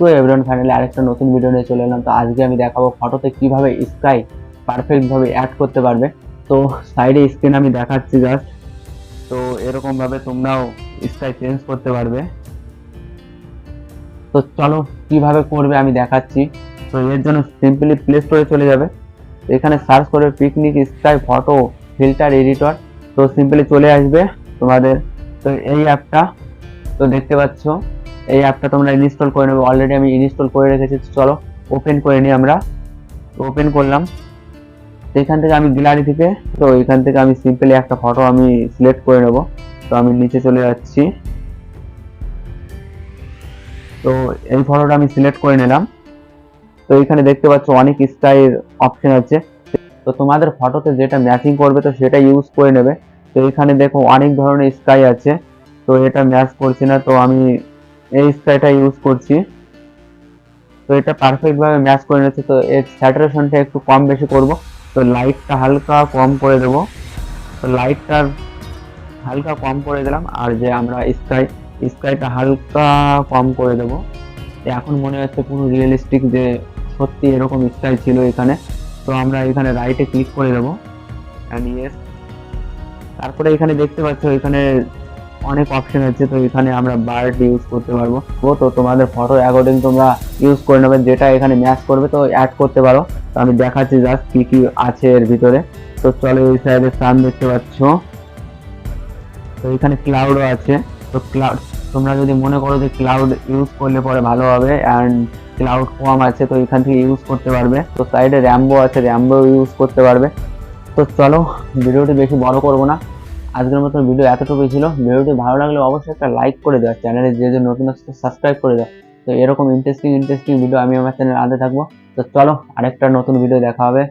তো everyone finally আরেকটা নতুন ভিডিও নিয়ে চলে এলাম। তো আজকে আমি দেখাবো ফটোতে কিভাবে স্কাই পারফেক্ট ভাবে অ্যাড করতে পারবে। তো সাইডে স্ক্রিন আমি দেখাচ্ছি জাস্ট। তো এরকম ভাবে তোমরাও স্কাই চেঞ্জ করতে পারবে। তো চলো কিভাবে করবে আমি দেখাচ্ছি। তো এর জন্য সিম্পলি প্লে স্টোরে চলে যাবে, এখানে সার্চ করবে picnic sky photo filter editor. তো সিম্পলি চলে আসবে তোমাদের। তো এই অ্যাপটা তো দেখতে পাচ্ছ, এই অ্যাপটা তোমরা ইনস্টল করে নেবে। অলরেডি আমি ইনস্টল করে রেখেছি। চলো ওপেন করে নিই আমরা। ওপেন করলাম। তো এখান থেকে আমি গ্যালারি থেকে, তো এখান থেকে আমি সিম্পলি একটা ফটো আমি সিলেক্ট করে নেব। তো আমি নিচে চলে যাচ্ছি। তো এই ফটোটা আমি সিলেক্ট করে নিলাম। তো এখানে দেখতে পাচ্ছ অনেক স্টাইল অপশন আছে। তো তোমাদের ফটোতে যেটা ম্যাচিং করবে তো সেটা ইউজ করে নেবে। তো এখানে দেখো অনেক ধরনের স্কাই আছে, তো এটা ম্যাচ করছে না, তো আমি এই স্কাইটা ইউজ করছি। তো এটা পারফেক্ট ভাবে ম্যাচ করে নিচ্ছে। তো এর স্যাচুরেশনটা একটু কম বেশি করব। তো লাইটটা হালকা কম করে দেব। তো লাইটটা হালকা কম করে দিলাম, আর যে আমরা স্কাইটা হালকা কম করে দেব। এখন মনে হচ্ছে পুরো রিয়েলিস্টিক, যে সত্যি এরকম স্কাই ছিল এখানে। তো আমরা এখানে রাইটে ক্লিক করে দেবো, ইয়েস। তারপরে এখানে দেখতে পাচ্ছ এখানে অনেক অপশন আছে। তো এখানে আমরা বার্ড ইউজ করতে পারবো। তো তোমাদের ফটো অ্যাকর্ডিং তোমরা ইউজ করে নেবে, যেটা এখানে ম্যাচ করবে তো অ্যাড করতে পারো। তো আমি দেখাচ্ছি জাস্ট কি কি আছে এর ভিতরে। তো চলো এই সাইডে সান দেখতে পাচ্ছ। তো এখানে ক্লাউডও আছে। তো ক্লাউড তোমরা যদি মনে করো যে ক্লাউড ইউজ করলে পরে ভালো হবে অ্যান্ড ক্লাউড কম আছে, তো এখান থেকে ইউজ করতে পারবে। তো সাইডে র্যাম্বো আছে, র্যাম্বো ইউজ করতে পারবে। তো চলো ভিডিওটি বেশি বড় করবো না, আজকের মতো ভিডিও এতটুকুই ছিল। ভিডিওটি ভালো লাগলে অবশ্যই একটা লাইক করে দেওয়া, চ্যানেলে যে নতুন আসছে সাবস্ক্রাইব করে দাও। তো এরকম ইন্টারেস্টিং ভিডিও আমি আমার চ্যানেলে আনতে থাকবো। তো চলো আরেকটা নতুন ভিডিও দেখা হবে।